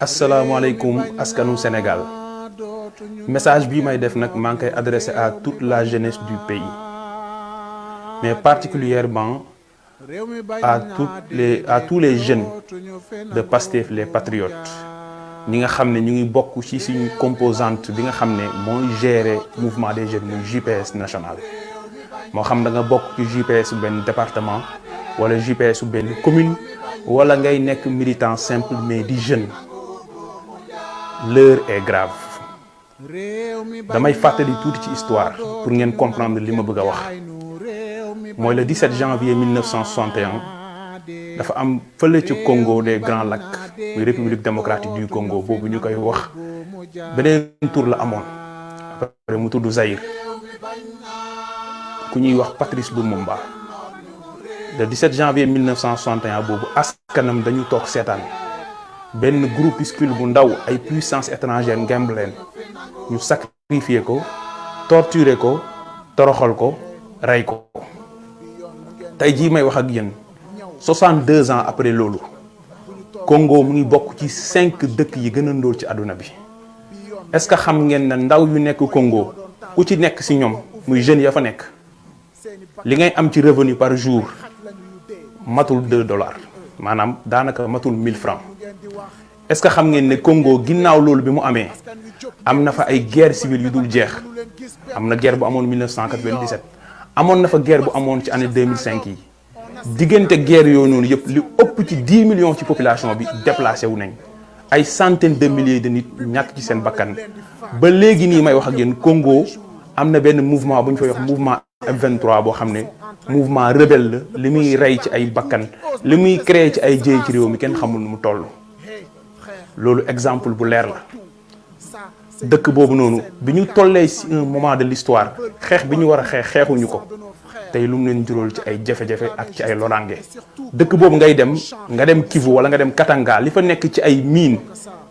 asalaamaaleykum askanu Sénégal message bii may def nag maa ngi koy adressé à toute la jeunesse du pays mais particulièrement à tous les jeunes de Pastef les patriotes ñi nga xam ne ñu ngi bokk ci suñu composante bi nga xam ne mooy gérer mouvement des jeunes muy JPS national moo xam da nga bokk ci JPS benn département wala JPS benn commune wala ngay nekk militant simple mais di jeune. L'heure est grave damay fàttali tuuti ci histoire pour ngeen comprendre li ma bëgg a wax mooy le 17 janvier 1961 dafa am fële ci Congo des Grands Lacs muy République démocratique du Congo boobu ñu koy wax beneen tur la amoon après mu tudd Zaïre ku ñuy wax Patrice Lumumba le 17 janvier 1961 boobu askanam dañu toog seetaan benn groupuscule bu ndaw ay puissance étrangère ngemb leen ñu sacrifier ko torturer ko toroxal ko rey ko tey jii may wax ak yéen 62 ans après loolu Congo mu ngi bokk ci 5 dëkk yi gën a ndóol ci àdduna bi est-ce que xam ngeen ne ndaw yu nekk Congo ku ci nekk ci ñoom muy jeunes ya fa nekk li ngay am ci revenu par jour matul $2 maanaam daanaka matul 1000 francs est-ce que xam ngeen ne Congo ginnaaw loolu bi mu amee am na fa ay guerre civile yu dul jeex am na guerre bu amoon 1997 amoon na fa guerre bu amoon ci année 2005 yi diggante guerre yooyu noonu yëpp li ëpp ci 10 millions ci population bi déplacé wu nañ ay centaines de milliers de nit ñàkk ci seen bakkan ba léegi nii may wax ak yéen Congo am na benn mouvement bu ñu fay wax mouvement M23 boo xam ne mouvement rebelle la li muy rey ci ay bakkan li muy créer ci ay jéey ci réew mi kenn xamul nu mu toll loolu exemple bu leer la dëkk boobu noonu bi ñu tollee ci un moment de l'histoire xeex bi ñu war a xeexuñu ko tey lu mu leen jural ci ay jafe-jafe ak ci ay loraange dëkk boobu ngay dem nga dem Kivu wala nga dem Katanga li fa nekk ci ay mine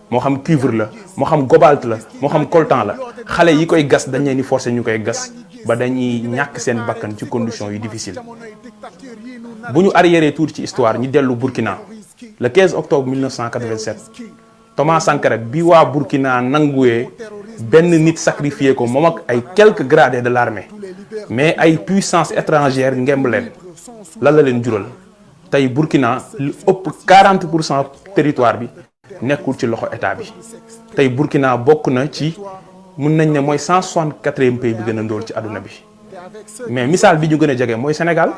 moo xam cuivre la moo xam cobalt la moo xam coltan la xale yi koy gas dañ leen di forcer ñu koy gas ba dañuy ñàkk seen bakkan ci conditions yu difficile bu ñu arriéré tuuti ci histoire ñu dellu Burkina le 15 octobre 1987 Thomas Sankara bi waa Burkina nanguwee benn nit sacrifié ko moom ak ay quelques gradés de l'armée mais ay puissance étrangère ngemb leen lan la leen jural tey Burkina lu ëpp 40% territoire bi nekkul ci loxo état bi tey Burkina bokk na ci mun nañ ne mooy 164e pays bi gën a ndóol ci àdduna bi mais misaal bi ñu gën a jege mooy Sénégal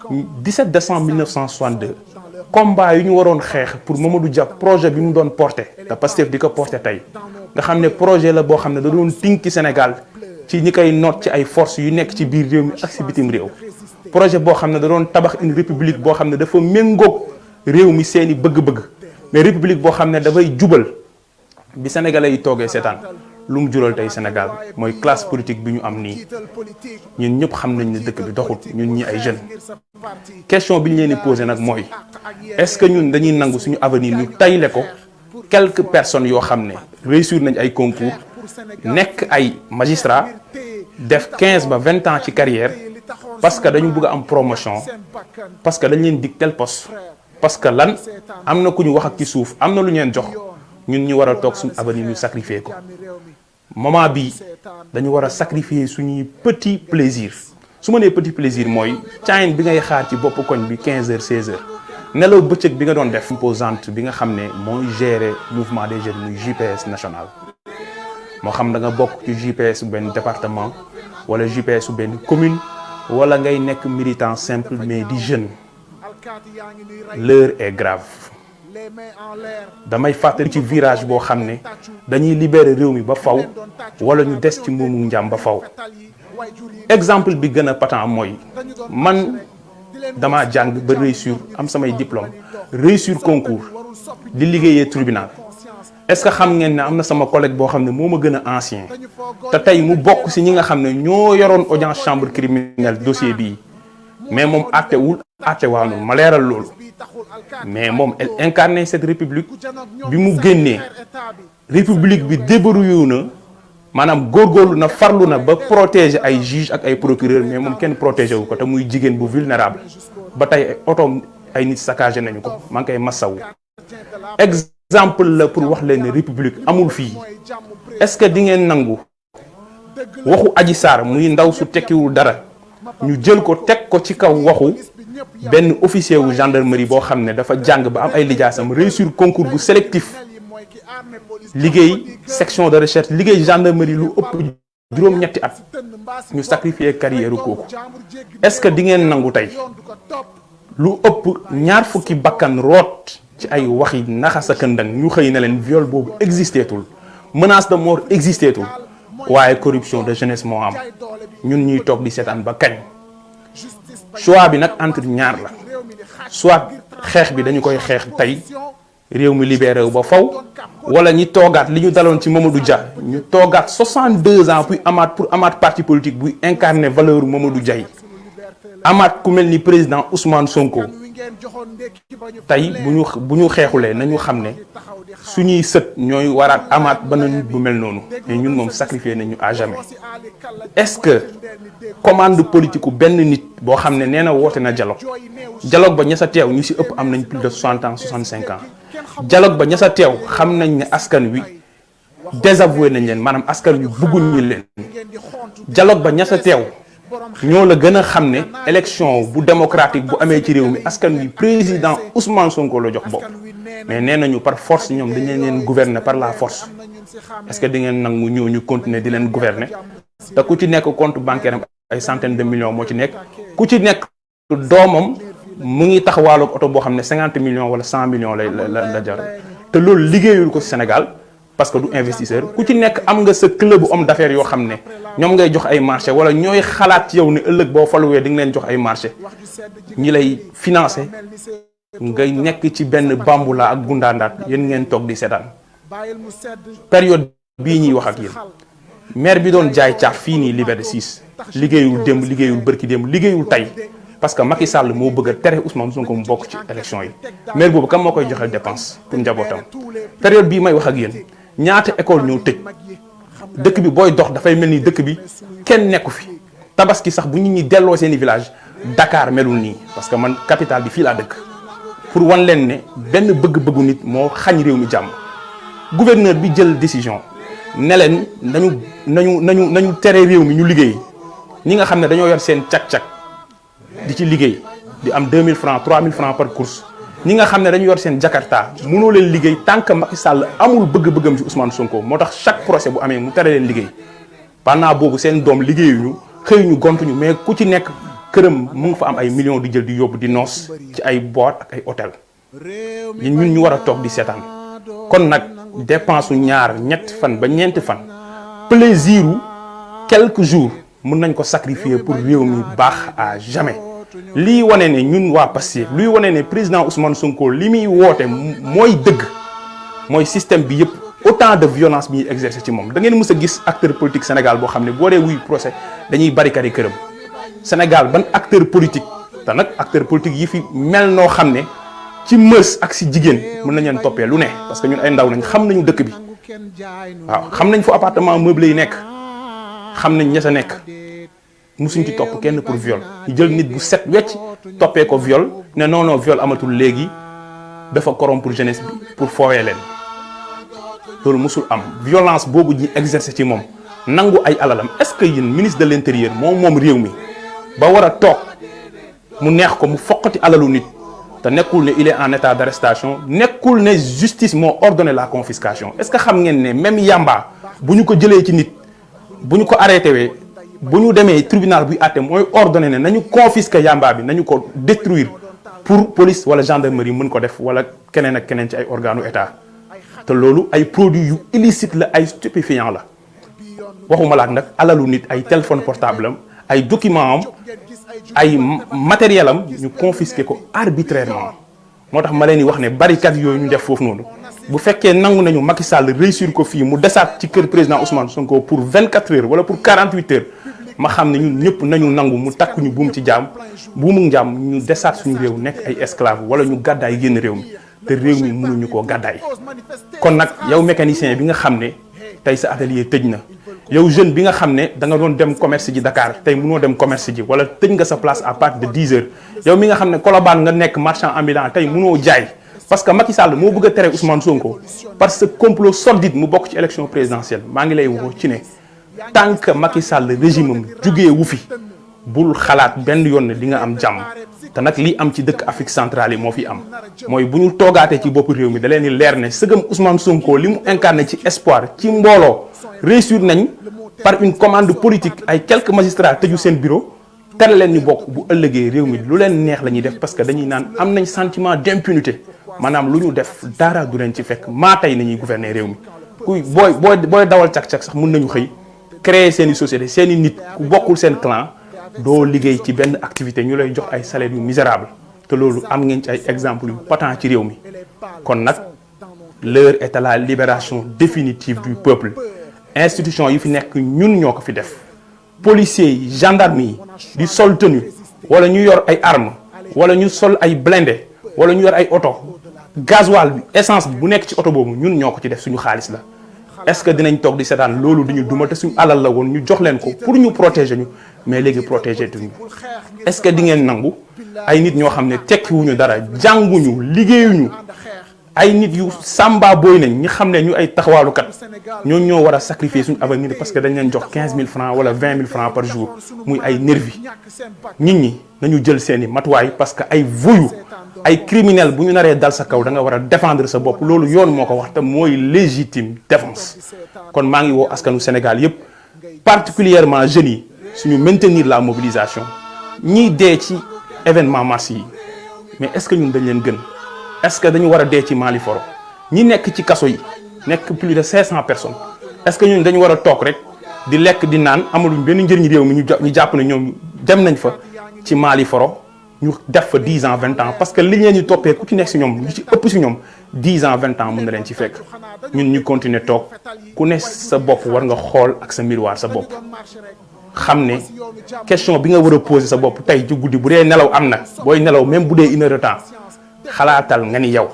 17 décembre 1962 combat yu ñu waroon xeex pour Mamadou Dia projet bi mu doon porté te Pastef di ko porté tey nga xam ne projet la boo xam ne da doon tinki Sénégal ci ñi koy noot ci ay forces yu nekk ci biir réew mi ak ci bitim réew projet boo xam ne da doon tabax une république boo xam ne dafa méngoog réew mi seeni bëgg-bëgg mais république boo xam ne dafay jubal bi sénégalais yi toogee seetaan lu mu jural tey Sénégal mooy classe politique bi ñu am nii ñun ñëpp xam nañ ne dëkk bi doxut ñun ñi ay jeunes question bi ñu leen di posé nag mooy est-ce que ñun dañuy nangu suñu avenir ñu tayle ko quelques personnes yoo xam ne réussir nañ ay concours nekk ay magistrats def 15 ba 20 ans ci carrière parce que dañu bëgg a am promotion parce que dañ leen dig tel poste parce que lan am na ku ñu wax ak ci suuf am na lu ñu leen jox ñun ñu war a toog suñu avenir ñu sacrifier ko moment bi dañu war a sacrifier suñuy petit plaisir su ma nee petit plaisir mooy caayin bi ngay xaar ci bopp koñ bi 15h 16h nelaw bëccëg bi nga doon def composante bi nga xam ne mooy gérer mouvement des jeunes muy JPS national moo xam da nga bokk ci JPS benn département wala JPS benn commune wala ngay nekk militant simple mais di jeune l'heure est grave damay fàttali ci virage boo xam ne dañuy libérer réew mi ba faw wala ñu des ci moomu njàm ba faw exemple bi gën a patent mooy man dama jàng ba réussir am samay diplôme réussir concours di liggéeyee tribunal est-ce que xam ngeen ne am na sama collègue boo xam ne moo ma gën a ancien te tey mu bokk ci ñi nga xam ne ñoo yoroon audience chambre criminelle dossier bii mais moom àttewul àttewaanul ma leeral loolu mais moom elle incarne cette république bi mu génnee république bi débrouillé na maanaam góorgóorlu na farlu na ba protéger ay juge ak ay procureur mais moom kenn protéger wu ko te muy jigéen bu vulnérable ba tey otoom ay nit saccagé nañu ko maa ngi koy massawu exemple la pour wax leen ne république amul fii est-ce que di ngeen nangu waxu Adji Sarr muy ndaw su tekkiwul dara ñu jël ko teg ko ci kaw waxu benn officier wu gendarmerie boo xam ne dafa jàng ba am ay lijaasam réussir concours bu sélectif liggéey section de recherche liggéey gendarmerie lu ëpp juróom-ñetti at ñu sacrifier carrière kooku est-ce que di ngeen nangu tey lu ëpp ñaar fukki bakkan root ci ay waxi naxasa këndang ñu xëy na leen viol boobu existeetul menace de mort existeetul waaye corruption de jeunesse moo am ñun ñuy toog di seetaan ba kañ choix bi nag entre ñaar la soit xeex bi dañu koy xeex tey réew mi libéré wu ba faw wala ñi toogaat li ñu daloon ci Mamadou Dia ñu toogaat 62 ans pour amaat parti politique buy incarner valeur Mamadou Dia yi amaat ku mel ni président Ousmane Sonko tey bu ñu xeexulee nañu xam ne suñuy sët ñooy waraat amaat ba na nit bu mel noonu mais ñun moom sacrifié nañu à jamais est-ce que commande politique u benn nit boo xam ne nee na woote na dialogue ba ña sa teew ñu si ëpp am nañ plus de 60 ans 65 ans dialogue ba ña sa teew xam nañ ne askan wi désavoué nañ leen maanaam askan wi bëgguñ ñu leen dialogue ba ña sa teew ñoo la gën a xam ne élection bu démocratique bu amee ci réew mi askan wi président Ousmane Sonko la jox bopp mais nee nañu par force ñoom dañ leen gouverner par la force est-ce que di ngeen nangu ñëw ñu continuer di leen gouverner te ku ci nekk compte bancaire am ay centaines de millions moo ci nekk ku ci nekk doomam mu ngi taxawaaloo oto boo xam ne 50 millions wala 100 millions la jar te loolu liggéeyul ko Sénégal parce que du investisseur ku ci nekk am nga sa club homme d'affaires yoo xam ne ñoom ngay jox ay marché wala ñooy xalaat ci yow ne ëllëg boo faluwee di nga leen jox ay marché ñi lay financer ngay nekk ci benn bambula ak gundaandaat yéen ngeen toog di seetaan période bii ñuy wax ak yéen maire bi doon jaay caaf fii nii Liberté 6 liggéeyul démb liggéeyul bërki démb liggéeyul tey parce que Macky Sall moo bëgg a tere Ousmane Sonko mu bokk ci élection yi maire boobu kam moo koy joxeel dépense pour njabootam période bii may wax ak yéen ñaata école ñoo tëj dëkk bi booy dox dafay mel ni dëkk bi kenn nekku fi tabaski sax bu nit ñi delloo seeni village Dakar melul nii parce que man capitale bi fii laa dëkk pour wan leen ne benn bëgg-bëggu nit moo xañ réew mi jàmm gouverneur bi jël décision ne leen nañu tere réew mi ñu liggéey ñi nga xam ne dañoo yor seen cag-cag di ci liggéey di am 2000 francs 3000 francs par course ñi nga xam ne dañu yor seen Jakarta mënoo leen liggéey tant que Macky Sall amul bëgg-bëggam ci Ousmane Sonko moo tax chaque procès bu amee mu tere leen liggéey pendant boobu seen doom liggéeyuñu xëyuñu gontuñu mais ku ci nekk këram mu ngi fa am ay millions di jël di yóbbu di noos ci ay boîte ak ay hôtel ñun ñu war a toog di seetaan kon nag dépense su ñaar ñett fan ba ñeenti fan plaisir u quelques jours mën nañ ko sacrifier pour réew mi baax à jamais lii wane ne ñun waa Pastef luy wane ne président Ousmane Sonko li muy woote mooy dëgg mooy système bi yëpp autant de violence bi ñuy exercer ci moom da ngeen mës a gis acteur politique Sénégal boo xam ne boo dee wuy procès dañuy barricade këram Sénégal ban acteur politique te nag acteur politique yi fi mel noo xam ne ci mës ak si jigéen mën nañ leen toppee lu ne parce que ñun ay ndaw nañ xam nañu dëkk bi waaw xam nañ fu appartement meublé yi nekk xam nañ ña sa nekk musuñ ci topp kenn pour viol ñu jël nit bu set wecc toppee ko viol ne non viol amatul léegi dafa corrompre jeunesse bi pour foowee leen loolu musul am violence boobu ñi exercer ci moom nangu ay alalam est-ce que yéen ministre de l'intérieur moom réew mi ba war a toog mu neex ko mu foqati alalu nit te nekkul ne il est en état d'arrestation nekkul ne justice moo ordonné la confiscation est-ce que xam ngeen ne même yamba bu ñu ko jëlee ci nit bu ñu ko arrêté wee bu ñu demee tribunal buy àtte mooy ordonné ne nañu confisquer yamba bi nañu ko détruire pour police wala gendarmerie mën ko def wala keneen ak keneen ci ay organu état te loolu ay produits yu illicite la ay stupéfiant la waxuma la ak nag alalu nit ay téléphone portable am ay document am ay matériel am ñu confisquer ko arbitrairement moo tax ma leen di wax ne barricade yooyu ñu def foofu noonu bu fekkee nangu nañu Macky Sall réussir ko fii mu desaat ci kër président Ousmane Sonko pour 24 heures wala pour 48 heures ma xam ne ñun ñëpp nañu nangu mu takk ñu buum ci jaam buumu jaam ñu desaat suñu réew nekk ay esclave wala ñu gàddaay génn réew mi te réew mi mënuñu koo gàddaay kon nag yow mécanicien bi nga xam ne tey sa atelier tëj na yow jeune bi nga xam ne da nga doon dem commerce ji Dakar tey mënoo dem commerce ji wala tëj nga sa place à partir de 10 heures yow mi nga xam ne Colobane nga nekk marchand ambulant tey mënoo jaay parce que Macky Sall moo bëgg a tere Ousmane Sonko parce que complot sordide mu bokk ci élection présidentielle maa ngi lay woo ci ne tant que Macky Sall régime am jugee wu fi bul xalaat benn yoon ne di nga am jàmm te nag lii am ci dëkk Afrique centrale yi moo fi am mooy bu ñu toogaatee ci bopp réew mi da leen di leer ne sëgëm Ousmane Sonko li mu incarné ci espoir ci mbooloo réussir nañ par une commande politique ay quelques magistrats tëju seen bureau tere leen ñu bokk bu ëllëgee réew mi lu leen neex la ñuy def parce que dañuy naan am nañ sentiment d'impunité maanaam lu ñu def dara du leen ci fekk maa tey nañuy gouverner réew mi kuy booy dawal cak-cak sax mun nañu xëy créer seen i société seen i nit ku bokkul seen clan doo liggéey ci benn activité ñu lay jox ay salaire yu misérable te loolu am ngeen ci ay exemple yu patent ci réew mi kon nag l'heure est à la libération définitive du peuple institution yi fi nekk ñun ñoo ko fi def policiers yi gendarmes yi di sol tenue wala ñu yor ay armes wala ñu sol ay blindé wala ñu yor ay oto gasoil bi essence bi bu nekk ci oto boobu ñun ñoo ko ci def suñu xaalis la est-ce que dinañ toog di seetaan loolu duñu duma te suñu alal la woon ñu jox leen ko pour ñu protéger ñu mais léegi protéger tuñu est-ce que di ngeen nangu ay nit ñoo xam ne tekkiwuñu dara jànguñu liggéeyuñu ay nit yu samba booy nañ ñi xam ne ñu ay taxawaalukat ñooñu ñoo war a sacrifier suñu avenir parce que dañ leen jox 15 000 francs wala 20 000 francs par jour muy ay nervi nit ñi nañu jël seeni matuwaay parce que ay voyous ay criminel bu ñu naree dal sa kaw da nga war a défendre sa bopp loolu yoon moo ko wax te mooy légitime défense kon maa ngi woo askanu Sénégal yépp particulièrement jeunes yi suñu maintenir la mobilisation ñiy dee ci événement mars yi mais est-ce que ñun dañ leen gën est-ce que dañu war a dee ci Mali foro ñi nekk ci kaso yi nekk plus de 500 personnes est-ce que ñun dañu war a toog rek di lekk di naan amaluñ benn njëriñ réew mi ñu jàpp ne ñoom dem nañ fa ci Mali foro ñu def fa 10 ans 20 ans parce que li leen ñu toppee ku ci nekk si ñoom ñu ci ëpp si ñoom 10 ans 20 ans mën na leen ci fekk ñun ñu continuer toog ku ne sa bopp war nga xool ak sa miroir sa bopp xam ne question bi nga war a poser sa bopp tey ci guddi bu dee nelaw am na booy nelaw même bu dee 1 heure de temps xalaatal nga ni yow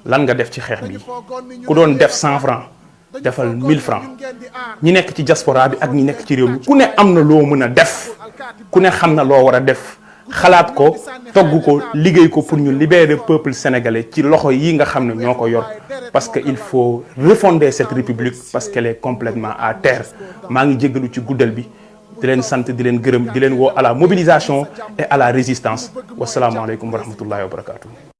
lan nga def ci xeex bi ku doon def 100 francs defal 1000 francs ñi nekk ci diaspora bi ak ñi nekk ci réew mi ku ne am na loo mën a def ku ne xam na loo war a def xalaat ko togg ko liggéey ko pour ñu libérer peuple sénégalais ci loxo yi nga xam ne ñoo ko yor parce que il faut refonder cette république parce qu'elle est complètement à terre maa ngi jéggalu ci guddal bi di leen sant di leen gërëm di leen woo à la mobilisation et à la résistance wasalaamualeykum wa rahmatullahi wa barakatuh